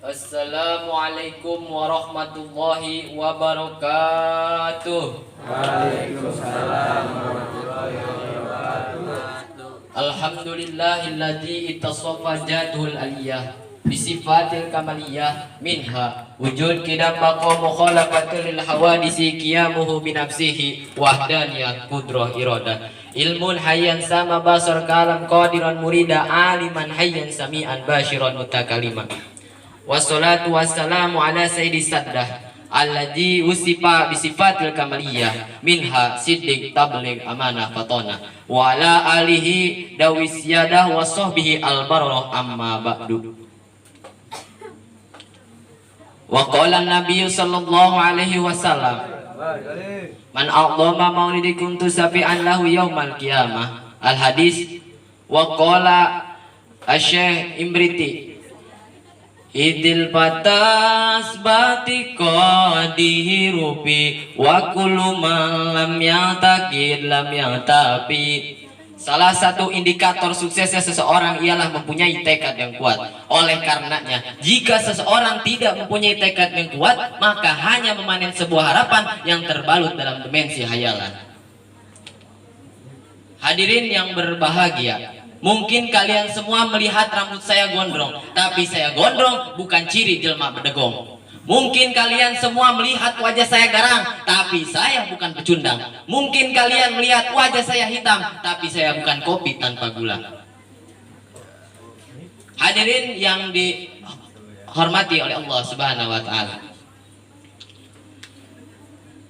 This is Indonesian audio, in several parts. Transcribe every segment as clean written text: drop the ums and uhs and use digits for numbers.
Assalamualaikum warahmatullahi wabarakatuh. Waalaikumsalam warahmatullahi wabarakatuh. Alhamdulillahilladzi ittasafa jadul aliyah bisifatil kamaliyah minha wujud kidam maqam mukhalaqatul lil hawadisi qiyamuhu bi nafsihi wahdaniyah qudrah iradah ilmun hayyan sama basar kalam qadiran murida aliman hayyan sami'an basyiran mutakalliman. Wassalatu wassalamu ala sayyidis saddah alladzi usifa bisifatil kamaliyah minha siddiq tabligh amanah fatona wa ala alihi dawis yadah wa sahbihi albarrah amma ba'du. Wa qala an-nabiy sallallahu alaihi wasallam man a'dhama maulidikum tusafi'an lahu yaumal qiyamah al hadis. Wa qala asy-syekh Imriti idil batas batiko dihirupi wa kullu man lam ya'taqid lam ya'tabi. Salah satu indikator suksesnya seseorang ialah mempunyai tekad yang kuat. Oleh karenanya, jika seseorang tidak mempunyai tekad yang kuat, maka hanya memanen sebuah harapan yang terbalut dalam dimensi hayalan. Hadirin yang berbahagia, mungkin kalian semua melihat rambut saya gondrong, tapi saya gondrong bukan ciri jelma bedegong. Mungkin kalian semua melihat wajah saya garang, tapi saya bukan pecundang. Mungkin kalian melihat wajah saya hitam, tapi saya bukan kopi tanpa gula. Hadirin yang dihormati oleh Allah Subhanahu wa taala.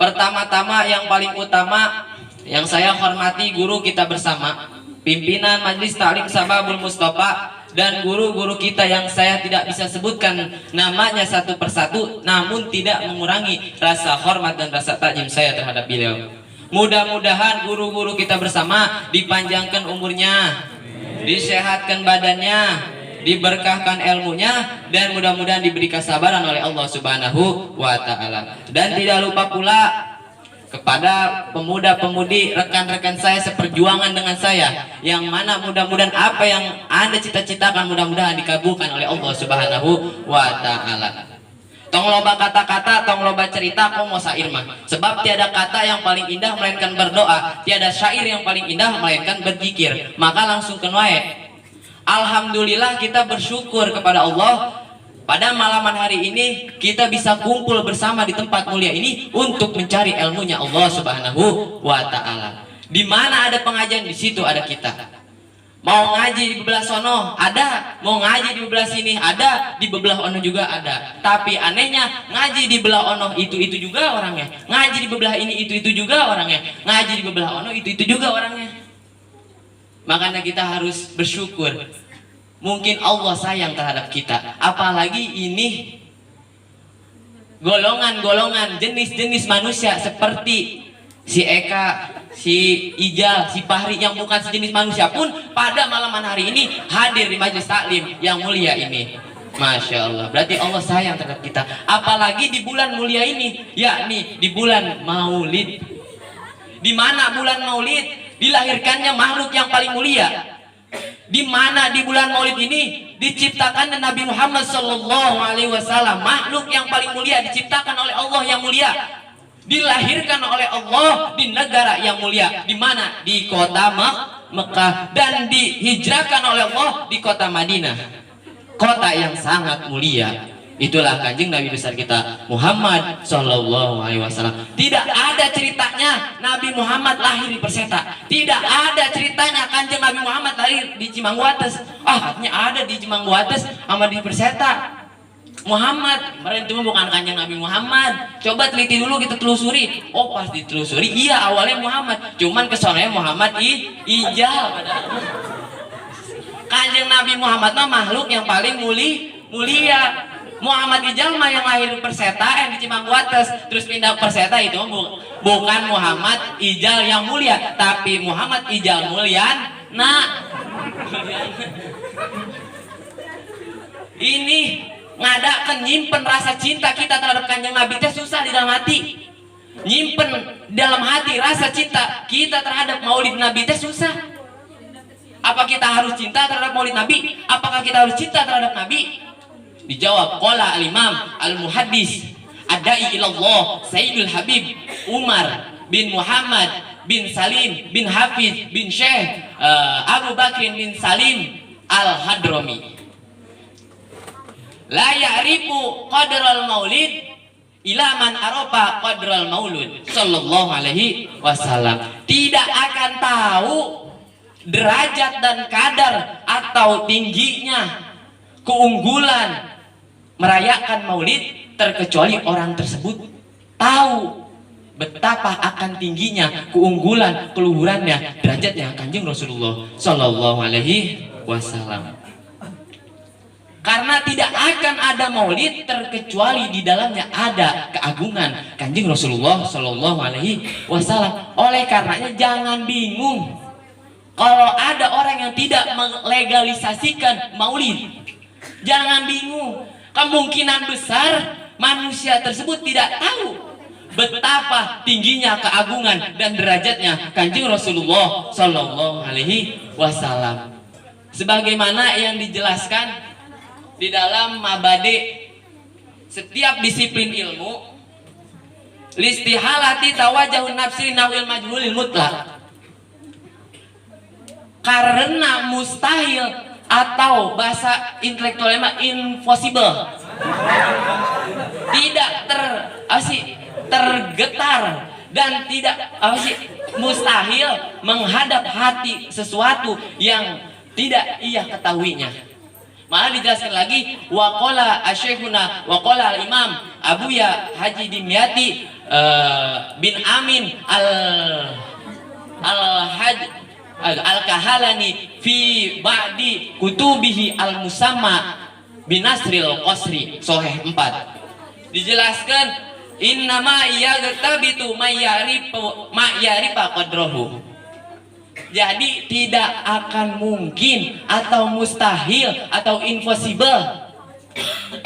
Pertama-tama yang paling utama yang saya hormati guru kita bersama, pimpinan Majelis Ta'lim Sababul Mustafa, dan guru-guru kita yang saya tidak bisa sebutkan namanya satu persatu, namun tidak mengurangi rasa hormat dan rasa takjim saya terhadap beliau. Mudah-mudahan guru-guru kita bersama dipanjangkan umurnya, disehatkan badannya, diberkahkan ilmunya, dan mudah-mudahan diberi kesabaran oleh Allah Subhanahu wa taala. Dan tidak lupa pula kepada pemuda-pemudi rekan-rekan saya seperjuangan dengan saya, yang mana mudah-mudahan apa yang Anda cita-citakan mudah-mudahan dikabulkan oleh Allah Subhanahu wa taala. Tong loba kata-kata, tong loba cerita, kok mau syair mah. Sebab tiada kata yang paling indah melainkan berdoa, tiada syair yang paling indah melainkan berzikir. Maka langsung ke wae. Alhamdulillah kita bersyukur kepada Allah. Pada malaman hari ini kita bisa kumpul bersama di tempat mulia ini untuk mencari ilmunya Allah Subhanahu wa taala. Di mana ada pengajian, di situ ada kita. Mau ngaji di bebelah sono ada, mau ngaji di bebelah sini ada, di bebelah ono juga ada. Tapi anehnya ngaji di belah ono itu juga orangnya, ngaji di bebelah ini itu juga orangnya, ngaji di bebelah ono itu juga orangnya. Makanya kita harus bersyukur. Mungkin Allah sayang terhadap kita, apalagi ini golongan-golongan jenis-jenis manusia seperti si Eka, si Ijal, si Fahri yang bukan sejenis manusia pun pada malaman hari ini hadir di majelis taklim yang mulia ini. Masya Allah, berarti Allah sayang terhadap kita, apalagi di bulan mulia ini, yakni di bulan Maulid. Di mana bulan Maulid dilahirkannya makhluk yang paling mulia. Di mana di bulan Maulid ini diciptakan Nabi Muhammad sallallahu alaihi wasallam, makhluk yang paling mulia, diciptakan oleh Allah yang mulia, dilahirkan oleh Allah di negara yang mulia, di mana di kota Mekah, dan dihijrahkan oleh Allah di kota Madinah, kota yang sangat mulia. Itulah kanjeng Nabi besar kita Muhammad sallallahu alaihi wasallam. Tidak ada ceritanya Nabi Muhammad lahir di Perseta. Tidak ada ceritanya kanjeng Nabi Muhammad lahir di Cimangguates. Katanya ada di Cimangguates sama di Perseta. Muhammad, itu bukan kanjeng Nabi Muhammad. Coba teliti dulu, kita telusuri. Oh, pas ditelusuri, iya awalnya Muhammad. Cuman kesonanya Muhammad Ijal. Kanjeng Nabi Muhammad mah makhluk yang paling mulia. Muhammad Ijal mah yang lahir di Perseta, yang di Cimangguates, terus pindah ke Perseta, itu bukan Muhammad Ijal yang mulia, tapi Muhammad Ijal Mulyan. Nah, ini ngadakan nyimpen rasa cinta kita terhadap kanjeng Nabi teh susah di dalam hati. Nyimpen dalam hati rasa cinta kita terhadap Maulid Nabi teh susah. Apa kita harus cinta terhadap Maulid Nabi? Apakah kita harus cinta terhadap Nabi? Dijawab, qala al-imam al-muhaddis ad-da'i ilallah Sayyidul Habib Umar bin Muhammad bin Salim bin Hafiz bin Syekh Abu Bakrin bin Salim al-Hadrami. La ya'rifu qadral maulid ila man arafa qadral maulud sallallahu alaihi wasallam. Tidak akan tahu derajat dan kadar atau tingginya keunggulan merayakan maulid terkecuali orang tersebut tahu betapa akan tingginya keunggulan, keluhurannya, derajatnya Kanjeng Rasulullah sallallahu alaihi wasallam. Karena tidak akan ada maulid terkecuali di dalamnya ada keagungan Kanjeng Rasulullah sallallahu alaihi wasallam. Oleh karenanya jangan bingung kalau ada orang yang tidak melegalisasikan maulid. Jangan bingung. Kemungkinan besar manusia tersebut tidak tahu betapa tingginya keagungan dan derajatnya Kanjeng Rasulullah sallallahu alaihi wasallam. Sebagaimana yang dijelaskan di dalam mabade setiap disiplin ilmu, listihalati tawajahun nafsi nawil majhulil mutlak. Karena mustahil atau bahasa intelektualnya impossible, tidak tergetar dan tidak mustahil menghadap hati sesuatu yang tidak ia ketahuinya. Malah dijelaskan lagi waqala asy-syekhuna waqala al-imam Abuya Haji Dimyati bin Amin al-Kahalani fi ba'di kutubihi al-musamma binasril qasri Sahih 4. Dijelaskan innama yagtabitu ma'yarifa qadrahu. Jadi tidak akan mungkin atau mustahil atau impossible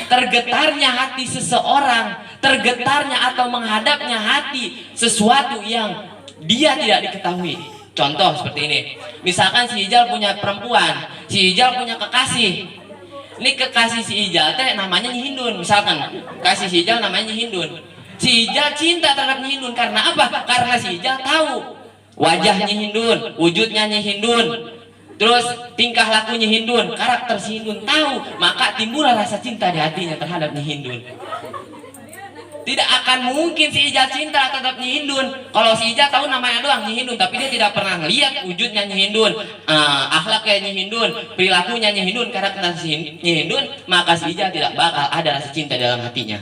tergetarnya hati seseorang, tergetarnya atau menghadapnya hati sesuatu yang dia tidak diketahui. Contoh seperti ini, misalkan si Ijal punya perempuan, si Ijal punya kekasih. Ini kekasih si Ijal teh namanya Nyi Hindun, misalkan kasih si Ijal namanya Nyi Hindun. Si Ijal cinta terhadap Nyi Hindun karena apa? Karena si Ijal tahu wajah Nyi Hindun, wujudnya Nyi Hindun, terus tingkah laku Nyi Hindun, karakter si Hindun tahu, maka timbullah rasa cinta di hatinya terhadap Nyi Hindun. Tidak akan mungkin si Ijal cinta terhadap Nyi Hindun kalau si Ijal tahu namanya doang Nyi Hindun, tapi dia tidak pernah melihat wujudnya Nyi Hindun, akhlaknya Nyi Hindun, perilakunya Nyi Hindun, karakter si Nyi Hindun, maka si Ijal tidak bakal ada rasa cinta dalam hatinya.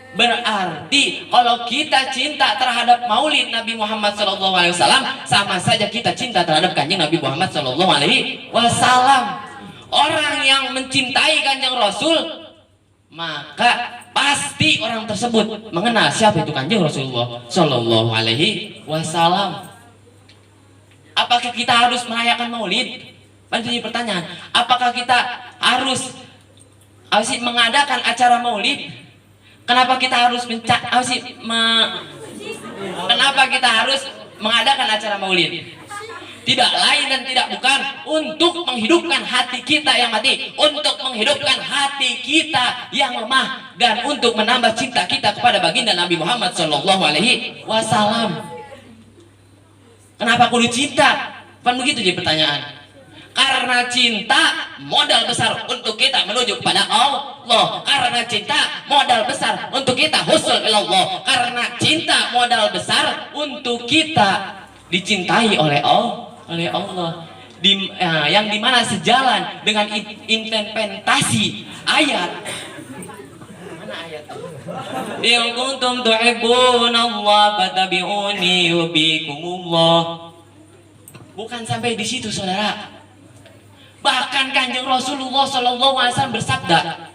Berarti kalau kita cinta terhadap maulid Nabi Muhammad SAW sama saja kita cinta terhadap Kanjeng Nabi Muhammad SAW. Orang yang mencintai Kanjeng Rasul, maka pasti orang tersebut mengenal siapa itu Kanjeng Rasulullah SAW. Apakah kita harus merayakan maulid? Jadi pertanyaan, apakah kita harus mengadakan acara maulid? Kenapa kita harus kenapa kita harus mengadakan acara maulid? Tidak lain dan tidak bukan untuk menghidupkan hati kita yang mati, untuk menghidupkan hati kita yang lemah, dan untuk menambah cinta kita kepada baginda Nabi Muhammad SAW. Kenapa kudu cinta? Kan begitu jadi pertanyaan. Karena cinta modal besar untuk kita menuju kepada Allah. Karena cinta modal besar untuk kita husul ilallah. Karena cinta modal besar untuk kita dicintai oleh Allah. Yang dimana sejalan dengan implementasi ayat. Mana ayat? In kuntum tuhibbunallah fattabi'uni yuhibbukumullah. Bukan sampai di situ, saudara. Bahkan Kanjeng Rasulullah SAW bersabda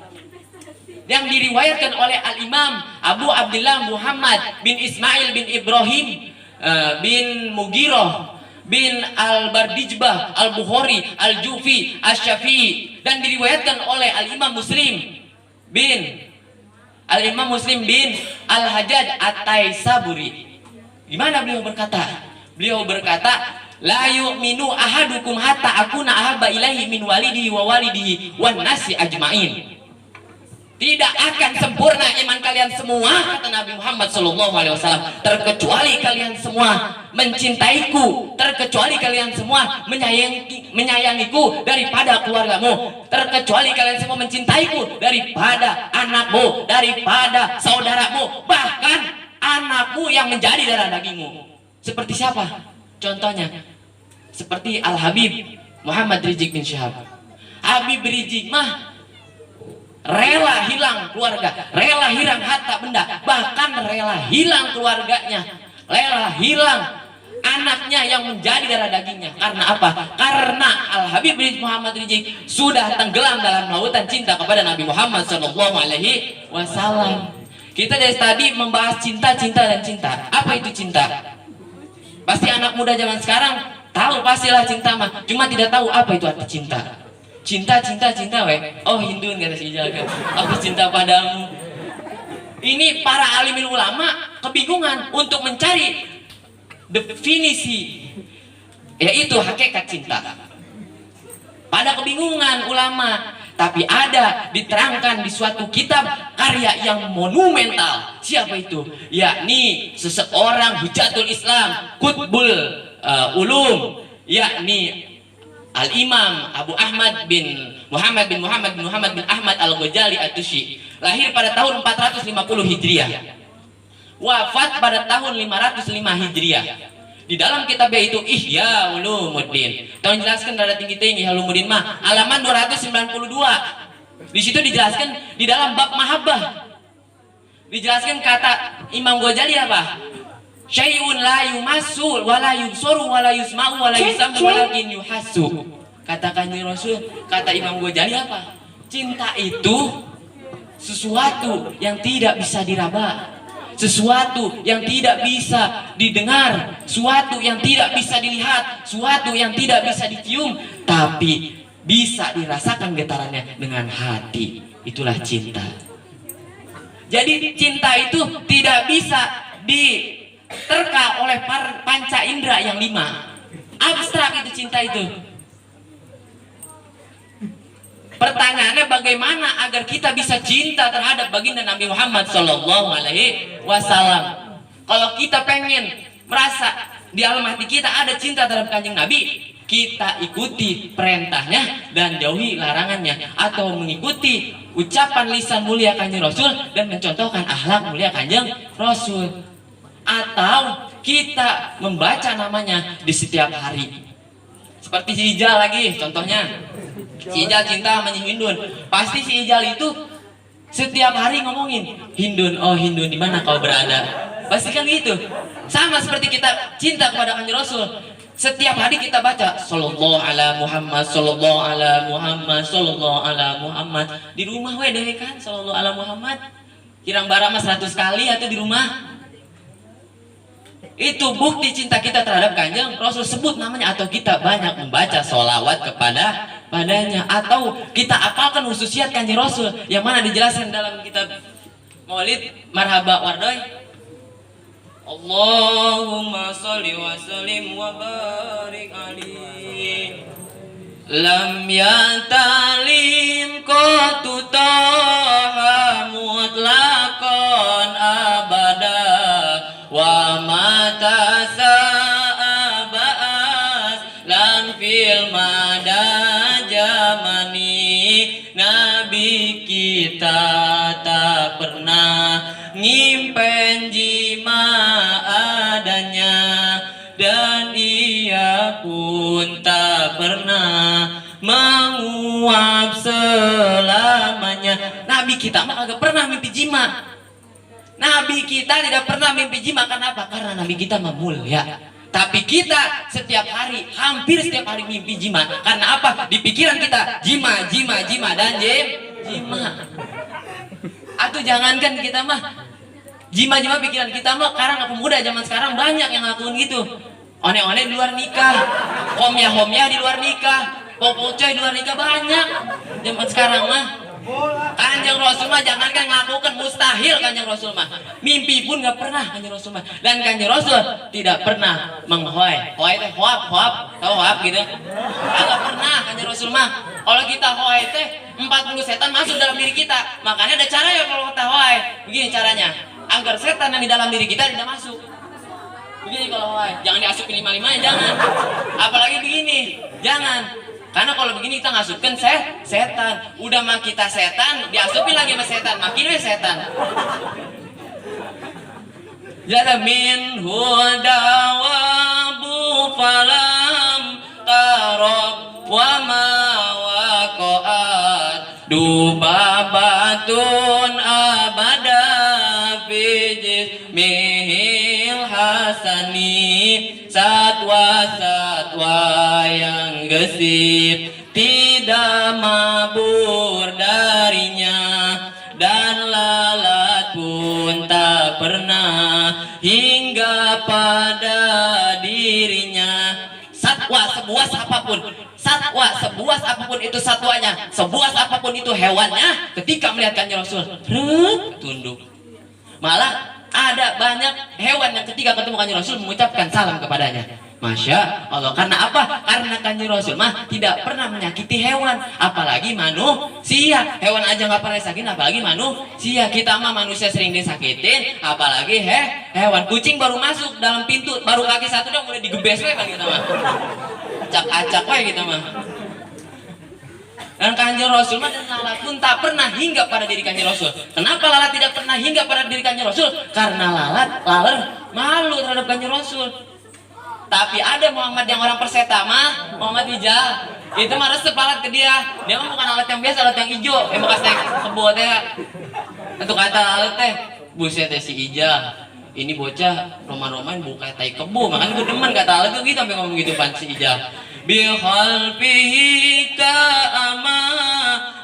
yang diriwayatkan oleh Al-Imam Abu Abdullah Muhammad bin Ismail bin Ibrahim bin Mughirah bin Al-Bardijbah Al-Bukhari Al-Jufi Asy-Syafi'i, dan diriwayatkan oleh Al-Imam Muslim bin Al-Hajjaj At-Taisaburi. Gimana beliau berkata? Beliau berkata, la yu'minu ahadukum hatta akuna ahabba ilaihi min walidihi wa walidihi wan nasi ajmain. Tidak akan sempurna iman kalian semua, kata Nabi Muhammad SAW, terkecuali kalian semua mencintaiku, terkecuali kalian semua menyayangiku daripada keluargamu, terkecuali kalian semua mencintaiku daripada anakmu, daripada saudaramu, bahkan anakmu yang menjadi darah dagingmu. Seperti siapa? Contohnya seperti Al-Habib Muhammad Rizik bin Syihab. Habib Rizik mah rela hilang keluarga, rela hilang harta benda, bahkan rela hilang keluarganya, rela hilang anaknya yang menjadi darah dagingnya. Karena apa? Karena Al-Habib Muhammad Rizik sudah tenggelam dalam lautan cinta kepada Nabi Muhammad SAW. Kita dari tadi membahas cinta, cinta, dan cinta. Apa itu cinta? Pasti anak muda zaman sekarang tahu pastilah cinta mah, cuma tidak tahu apa itu arti cinta. Cinta, cinta, cinta, weh. Oh, Hindun kata si Ijal kan. Aku cinta padamu. Ini para alimil ulama kebingungan untuk mencari definisi, yaitu hakikat cinta. Pada kebingungan ulama, tapi ada diterangkan di suatu kitab karya yang monumental. Siapa itu? Yakni seseorang hujatul Islam, Qutbul Ulum, yakni Al-Imam Abu Ahmad bin Muhammad bin Ahmad Al-Ghazali At-Tusi, lahir pada tahun 450 Hijriah, wafat pada tahun 505 Hijriah. Di dalam kitabnya itu Ihya Ulumuddin, tolong jelaskan rada tinggi-tinggi Ulumuddin mah halaman 292. Di situ dijelaskan di dalam bab mahabbah, dijelaskan kata Imam Ghazali apa? Syai'un la yumassul wa la yubsaru wa la yusma'u wa la yusammu walakin yuhassu. Katakan Rasul, kata Imam Ghazali apa? Cinta itu sesuatu yang tidak bisa diraba, sesuatu yang tidak bisa didengar, sesuatu yang tidak bisa dilihat, sesuatu yang tidak bisa dicium, tapi bisa dirasakan getarannya dengan hati. Itulah cinta. Jadi cinta itu tidak bisa diterka oleh panca indera yang 5. Abstrak itu cinta itu. Pertanyaannya bagaimana agar kita bisa cinta terhadap baginda Nabi Muhammad SAW. Kalau kita pengen merasa di dalam hati kita ada cinta terhadap kanjeng Nabi, kita ikuti perintahnya dan jauhi larangannya, atau mengikuti ucapan lisan mulia kanjeng Rasul dan mencontohkan akhlak mulia kanjeng Rasul, atau kita membaca namanya di setiap hari. Seperti si Ijal lagi contohnya. Si Ijal cinta sama Hindun, pasti si Ijal itu setiap hari ngomongin Hindun, oh Hindun di mana kau berada, pasti kan gitu. Sama seperti kita cinta kepada kanjeng Rasul, setiap hari kita baca sallallahu ala Muhammad, sallallahu ala Muhammad, sallallahu ala Muhammad. Di rumah we deh kan sallallahu ala Muhammad, kirang barang 100 kali atau di rumah. Itu bukti cinta kita terhadap kanjeng Rasul, sebut namanya, atau kita banyak membaca sholawat padanya, atau kita apalkan khususiat kanjeng Rasul yang mana dijelaskan dalam kitab Maulid Marhaba Wardoy. Allahumma sholli wa sallim wa barik alaihi lam yatalim qatu taha mutlaqan abada wa mata sa'abas lam fil mada jamani. Nabi kita tak pernah ngimpen jima adanya, dan ia pun tak pernah menguap selamanya. Nabi kita mah agak pernah mimpi jima. Nabi kita tidak pernah mimpi jima. Kenapa? Karena Nabi kita mulia. Tapi kita setiap hari, hampir setiap hari mimpi jima. Karena apa? Di pikiran kita jima, dan jima. Atau jangankan kita mah jima pikiran kita mah, karena pemuda zaman sekarang banyak yang ngelakuin gitu. One-one di luar nikah, homya di luar nikah, popocoy di luar nikah, banyak zaman sekarang mah. Kanjeng Rasul mah jangankan melakukan, mustahil Kanjeng Rasul mah. Mimpi pun nggak pernah Kanjeng Rasul mah. Dan Kanjeng Rasul tidak pernah menghoai. Hoai teh hoap, tahu hoap gitu? Nggak pernah Kanjeng Rasul mah. Kalau kita hoai teh 40 setan masuk dalam diri kita. Makanya ada cara ya kalau kita hoai. Begini caranya, agar setan yang di dalam diri kita tidak masuk. Begini kalau hoai, jangan diasupin 5-5 jangan. Apalagi begini, jangan. Karena kalau begini kita ngasupkan setan. Udah mah kita setan, diasupin lagi sama setan, makin we setan. Jada min hudawabu falam tarab wa ma waqa'at dubabatun abada fi jismihil hasani. Satwa-satwa yang gesit tidak mabur darinya, dan lalat pun tak pernah hingga pada dirinya. Satwa sebuas apapun itu satwanya, sebuas apapun itu hewannya, ketika melihat Kanjeng Rasul tunduk. Malah ada banyak hewan yang ketika ketemu Kanjeng Rasul mengucapkan salam kepadanya. Masya Allah. Karena apa? Karena Kanjeng Rasul mah tidak pernah menyakiti hewan, apalagi manusia. Hewan aja nggak pernah sakitin, apalagi manusia. Kita mah manusia sering disakitin, apalagi hewan. Kucing baru masuk dalam pintu, baru kaki satu dong mulai digebes we kan kita mah. Acak-acak we kita mah. Dan Kanjeng Rasul mah dan lalat pun tak pernah hingga pada diri Kanjeng Rasul. Kenapa lalat tidak pernah hingga pada diri Kanjeng Rasul? Karena lalat malu terhadap Kanjeng Rasul. Tapi ada Muhammad yang orang perseta mah, Muhammad Ijal. Itu mah resep lalat ke dia. Dia mah bukan lalat yang biasa, lalat yang hijau. Bekas teh kebo teh. Untuk kata lalat teh, buset teh si Ijal. Ini bocah roman-roman buka tai kebo, makanya gue demen kata lalat gitu sampai ngomong gitu pan si Ijal. Bi khalfihi ka'ama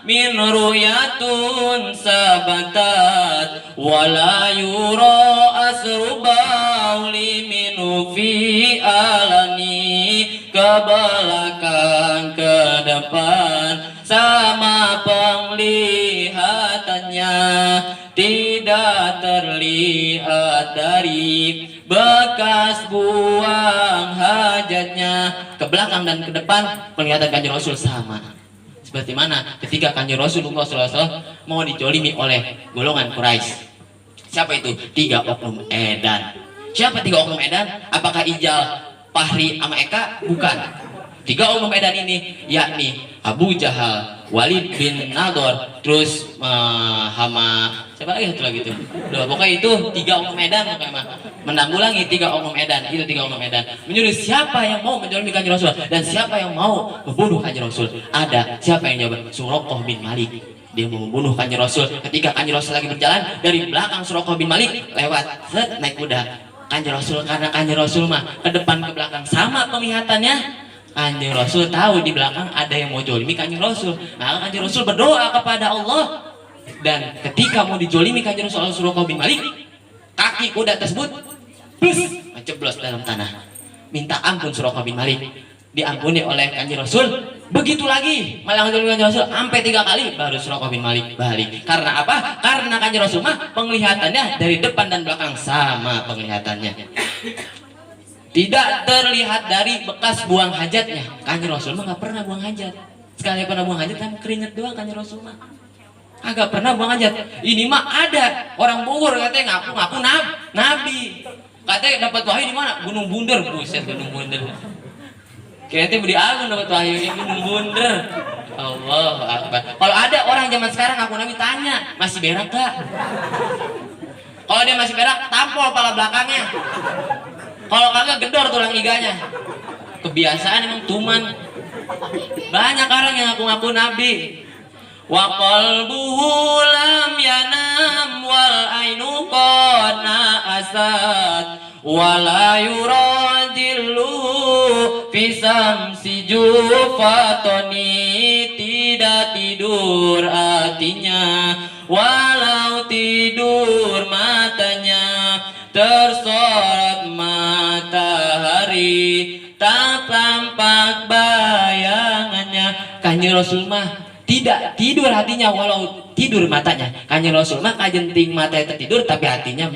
min ruyatun sabatat wala yura asrubauli minu fi alani. Ke belakang ke depan sama penglihatannya, tidak terlihat dari bekas buang hajatnya. Ke belakang dan ke depan penglihatan Kanjeng Rasul sama. Seperti mana ketika Kanjeng Rasulullah SAW mau dijolimi oleh golongan Quraisy. Siapa itu? 3 oknum edan. Siapa 3 oknum edan? Apakah Ijal, Fahri, sama Eka? Bukan. 3 oknum edan ini yakni Abu Jahal, Walid bin Nador, terus sama siapa lagi satu lagi tuh? Udah, pokoknya itu 3 oknum edan pokoknya mah. Menanggulangi 3 oknum edan, itu 3 oknum edan. Menyuruh siapa yang mau menjolimi Kanjeng Rasul dan siapa yang mau membunuh Kanjeng Rasul. Ada siapa yang jawab? Suraqah bin Malik. Dia mau membunuh Kanjeng Rasul. Ketika Kanjeng Rasul lagi berjalan, dari belakang Suraqah bin Malik lewat, naik kuda. Kanjeng Rasul, karena Kanjeng Rasul mah ke depan ke belakang sama penglihatannya, Kanjeng Rasul tahu di belakang ada yang mau jolimi Kanjeng Rasul. Maka Kanjeng Rasul berdoa kepada Allah. Dan ketika mau dijolimi Kanjeng Rasul Suraqah bin Malik, kaki kuda tersebut menceblos dalam tanah. Minta ampun Suraqah bin Malik, diampuni oleh Kanjeng Rasul. Begitu lagi malah ngejolimi Kanjeng Rasul sampai 3 kali, baru Suraqah bin Malik balik. Karena apa? Karena Kanjeng Rasul mah penglihatannya dari depan dan belakang sama penglihatannya. Tidak terlihat dari bekas buang hajatnya. Kanjeng Rasul mah nggak pernah buang hajat. Sekali pernah buang hajat kan keringat doang Kanjeng Rasul mah. Agak pernah buang hajat. Ini mah ada orang Bogor katanya ngaku nabi. Katanya dapat wahyu di mana? Gunung Bunder. Buset, Gunung Bunder. Kayaknya Budi Agung dapat wahyu di Gunung Bunder. Allahu Akbar. Kalau ada orang zaman sekarang ngaku nabi, tanya, masih berak gak? Kalau dia masih berak, tampol kepala belakangnya. Kalau kagak gedor tulang iganya. Kebiasaan emang tuman. Banyak orang yang ngaku-ngaku nabi. Wa qalbuhu lam yanam wal ainu qana asad wala yuradillu fi samsi jufatoni. Tidak tidur hatinya, walau tidur matanya, tersorot matahari, tak tampak bayangannya. Kanjeng Rasul mah tidak tidur hatinya walau tidur matanya. Kanjeng Rasul mah kajenting mata tertidur tapi hatinya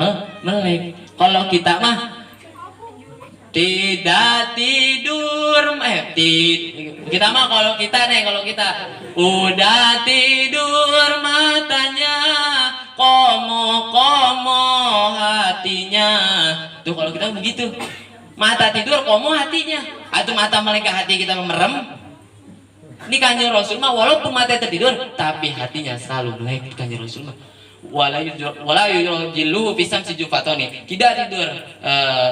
melek. Kalau kita mah tidak tidur, kita mah kalau kita udah tidur matanya, komo hatinya. Tuh kalau kita begitu, mata tidur komo hatinya, atau mata melek hati kita merem. Ini Kanjeng Rasul mah walaupun mata tertidur tapi hatinya selalu melek. Kanjeng Rasul mah wala yujillu pisam si jufatoni, tidak tidur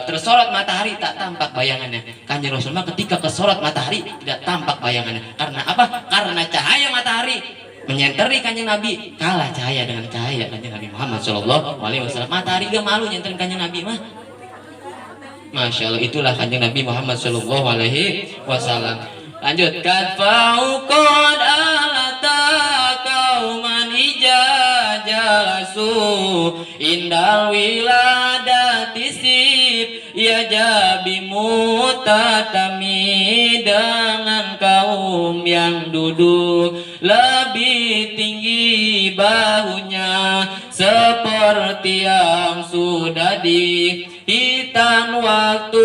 tersorot matahari tak tampak bayangannya. Kanjeng Rasul mah ketika kesorot matahari tidak tampak bayangannya. Karena apa? Karena cahaya matahari menyenteri Kanjeng Nabi kalah cahaya dengan cahaya Kanjeng Nabi Muhammad Shallallahu Alaihi Wasallam. Matahari gak malu nyenterin Kanjeng Nabi mah. Masya Allah, itulah Kanjeng Nabi Muhammad Shallallahu Alaihi Wasallam. Lanjutkan fauqad alata kauman jalasu indal wiladati sib ya jabi mutatami, dengan kaum yang duduk lebih tinggi bahunya seperti yang sudah dihitan waktu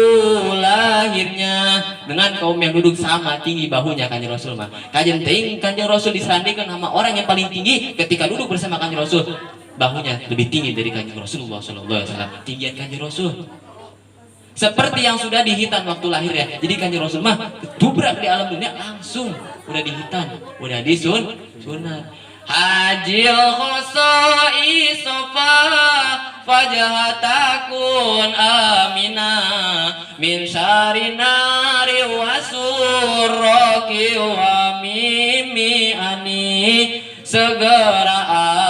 lahirnya, dengan kaum yang duduk sama tinggi bahunya. Kanjeng Rasul mah Kanjeng Rasul disandingkan sama orang yang paling tinggi ketika duduk bersama Kanjeng Rasul, bahunya lebih tinggi dari Kanjeng Rasulullah Sallallahu Alaihi Wasallam. Tinggian Kanjeng Rasul seperti yang sudah dihitan waktu lahir ya. Jadi Kanjeng Rasul mah dubrak di alam dunia langsung udah dihitan, udah sunat. Hajil khosoi sofa fajahatakun amina min sarinari wasurroki wa mimi ani, segera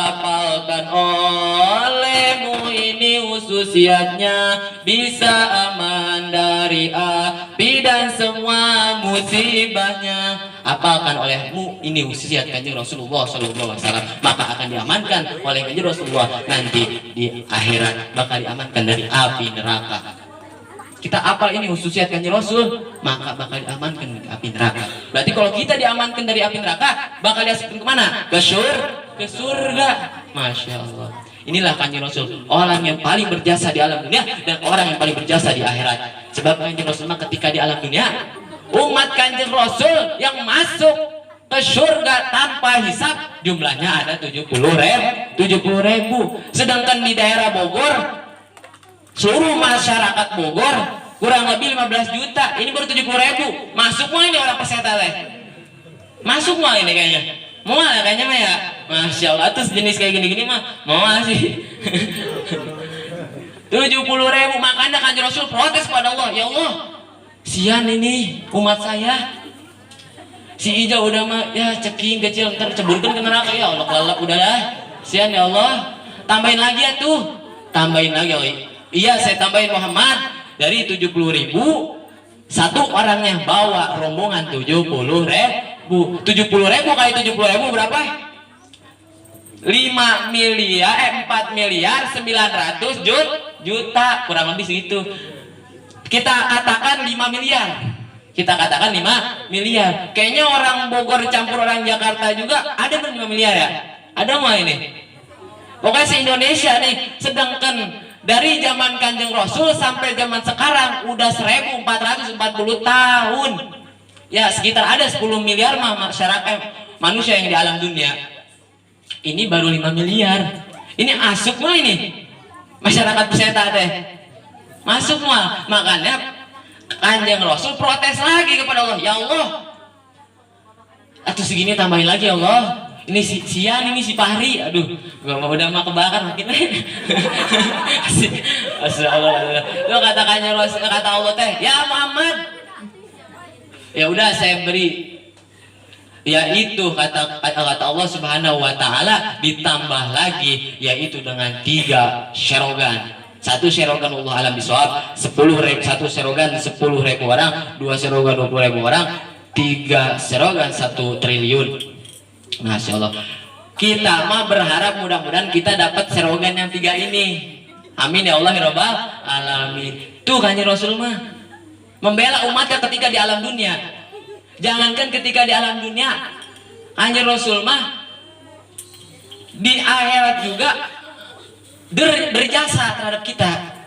apalkan olehmu ini khususiyatnya bisa aman dari api dan semua musibahnya. Apalkan olehmu ini khususiyat Kanjeng Rasulullah Sallallahu Alaihi Wasallam, maka akan diamankan oleh Kanjeng Rasulullah nanti di akhirat, bakal diamankan dari api neraka. Kita apal ini khususiyat Kanjeng Rasul, maka bakal diamankan dari api neraka. Berarti kalau kita diamankan dari api neraka, bakal diasupkan kemana? Ke surga. Masya Allah. Inilah Kanjeng Rasul, orang yang paling berjasa di alam dunia dan orang yang paling berjasa di akhirat. Sebab Kanjeng Rasul ketika di alam dunia, umat Kanjeng Rasul yang masuk ke surga tanpa hisab jumlahnya ada 70.000. Sedangkan di daerah Bogor, seluruh masyarakat Bogor kurang lebih 15 juta. Ini baru 70.000. Masuk mah ini orang peserta teh. Masuk mah ini kayaknya. Mau kayaknya mah ya. Masya Allah, terus jenis kayak gini-gini mah mau sih. 70.000. Makanya Kanjeng Rasul protes pada Allah, ya Allah, sian ini umat saya. Si Ija udah mah ya ceking kecil, ntar ceburkan ke neraka. Ya Allah, kalau udahlah, sian ya Allah. Tambahin lagi ya tuh, tambahin lagi. Oh, iya saya tambahin Muhammad dari 70.000, satu orangnya bawa rombongan 70.000. 70.000 kali 70.000 berapa? 4 miliar 900 juta, kurang lebih segitu. Kita katakan 5 miliar. Kayaknya orang Bogor campur orang Jakarta juga ada 5 miliar ya? Ada mah ini? Pokoknya se-Indonesia nih. Sedangkan dari zaman Kanjeng Rasul sampai zaman sekarang udah 1440 tahun. Ya sekitar ada 10 miliar mah masyarakat manusia yang di alam dunia. Ini baru 5 miliar. Ini asuk mah ini masyarakat peserta teh. Masuk mah. Makanya Kanjeng Rasul protes lagi kepada Allah, ya Allah, atau segini tambahin lagi ya Allah. Ini si Sian, ini si Fahri, aduh, gua udah mah kebakar makin. Astagfirullah. Lo kata Kanjeng Rasul, kata Allah teh, ya Muhammad, ya udah saya beri. Yaitu kata Allah Subhanahu wa taala ditambah lagi, yaitu dengan 3 serogan. 1 serogan Allah alam bisawab, 1 serogan 10.000 orang, 2 serogan 20.000 orang, 3 serogan 1 triliun. Masya Allah. Kita mah berharap mudah-mudahan kita dapat serogan yang 3 ini. Amin ya Allah ya Rabbal alamin. Tuh Kanjeng Rasul mah membela umatnya ketika di alam dunia. Jangankan ketika di alam dunia, Kanjeng Rasul mah di akhirat juga berjasa terhadap kita.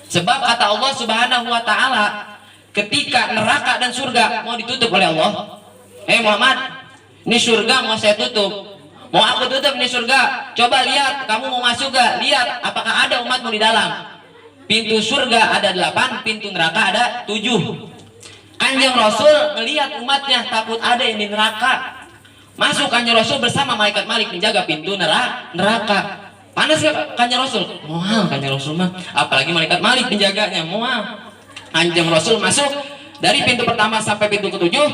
Sebab kata Allah Subhanahu wa taala, ketika neraka dan surga mau ditutup oleh Allah, Muhammad, ini surga mau saya tutup. Mau aku tutup ini surga. Coba lihat, kamu mau masuk gak? Lihat apakah ada umatmu di dalam. Pintu surga ada 8, pintu neraka ada 7. Kanjeng Rasul melihat umatnya takut ada yang di neraka. Masuk Kanjeng Rasul bersama malaikat Malik menjaga pintu neraka. Panas ya Kanjeng Rasul? Mual Kanjeng Rasul mah. Apalagi malaikat Malik menjaganya, mual. Kanjeng Rasul masuk dari pintu pertama sampai pintu ketujuh.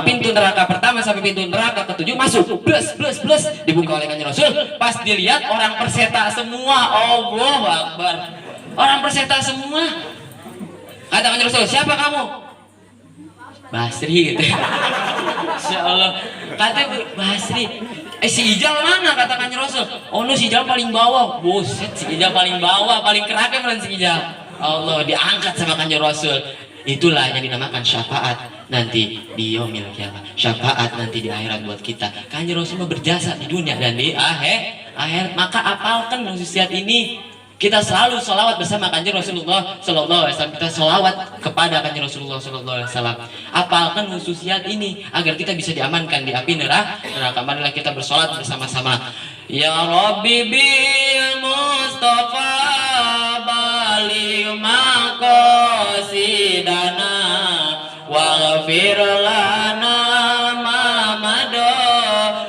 Pintu neraka pertama sampai pintu neraka ketujuh masuk, plus dibuka oleh Kanjeng Rasul. Pas dilihat orang perseta semua, Allahu Akbar. Orang perseta semua. Kata Kanjeng Rasul, siapa kamu? Basri gitu. Insya Allah. Kata Basri. Si Ijal mana? Kata Kanjeng Rasul. Oh no, si Ijal paling bawah. Buset, si Ijal paling bawah, paling keraknya mana si Ijal. Allah, diangkat sama Kanjeng Rasul. Itulah yang dinamakan syafaat nanti di yaumil kiamat. Syafaat nanti di akhirat buat kita. Kanjeng Rasul berjasa di dunia dan di akhirat. Maka apalkan khususiyat ini. Kita selalu sholawat bersama Kanjeng Rasulullah Sallallahu Alaihi Wasallam. Kita sholawat kepada Kanjeng Rasulullah Sallallahu Alaihi Wasallam. Apalkan khususiyat ini agar kita bisa diamankan di api neraka. Marilah kita bersolat bersama-sama. Ya Rabbi bil Mustafa baligh maqasidana waghfir lana ma madha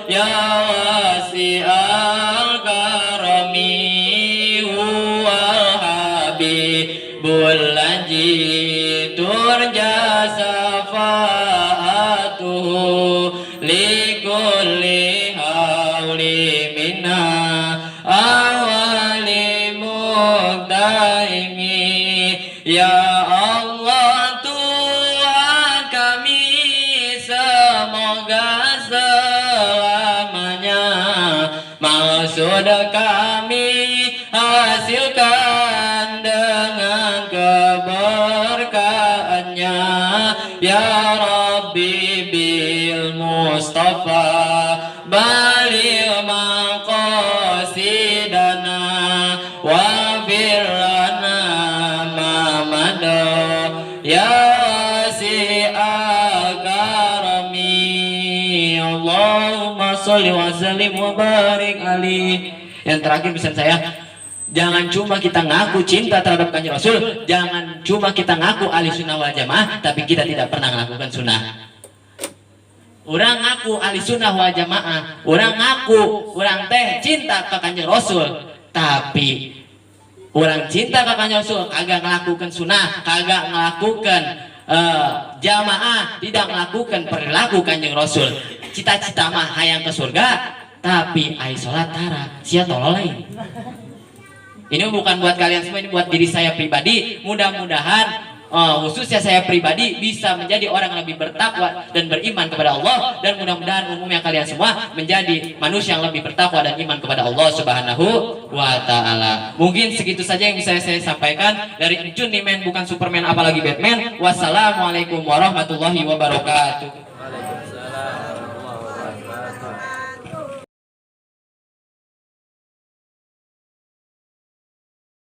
ya wasi'al karami Bulaji turja safa'atuhu likulli hawli minna awali mukdaimi. Ya Allah Tuhan kami, semoga selamanya maksud kami hasilkan dengan keberkahannya. Ya Rabbi bil Mustafa baligh maqasidana wa firlana ma madha ya wasi'al karami. Allahumma sholli wa sallim wa barik alaihi. Yang terakhir pesan saya, jangan cuma kita ngaku cinta terhadap Kanjeng Rasul, jangan cuma kita ngaku ahli sunnah wal jamaah, tapi kita tidak pernah melakukan sunnah. Orang ngaku ahli sunnah wal jamaah, orang ngaku orang teh cinta ke Kanjeng Rasul, tapi orang cinta ke Kanjeng Rasul kagak melakukan sunnah, kagak melakukan jamaah, tidak melakukan perilaku Kanjeng Rasul. Cita-cita mah hayang ke surga, tapi ai sholat tara sia tolol lain. Ini bukan buat kalian semua, ini buat diri saya pribadi. Mudah-mudahan khususnya saya pribadi bisa menjadi orang yang lebih bertakwa dan beriman kepada Allah, dan mudah-mudahan umumnya kalian semua menjadi manusia yang lebih bertakwa dan iman kepada Allah Subhanahu wa taala. Mungkin segitu saja yang bisa saya sampaikan. Dari Jun nih men, bukan Superman apalagi Batman. Wassalamualaikum warahmatullahi wabarakatuh. Waalaikumsalam.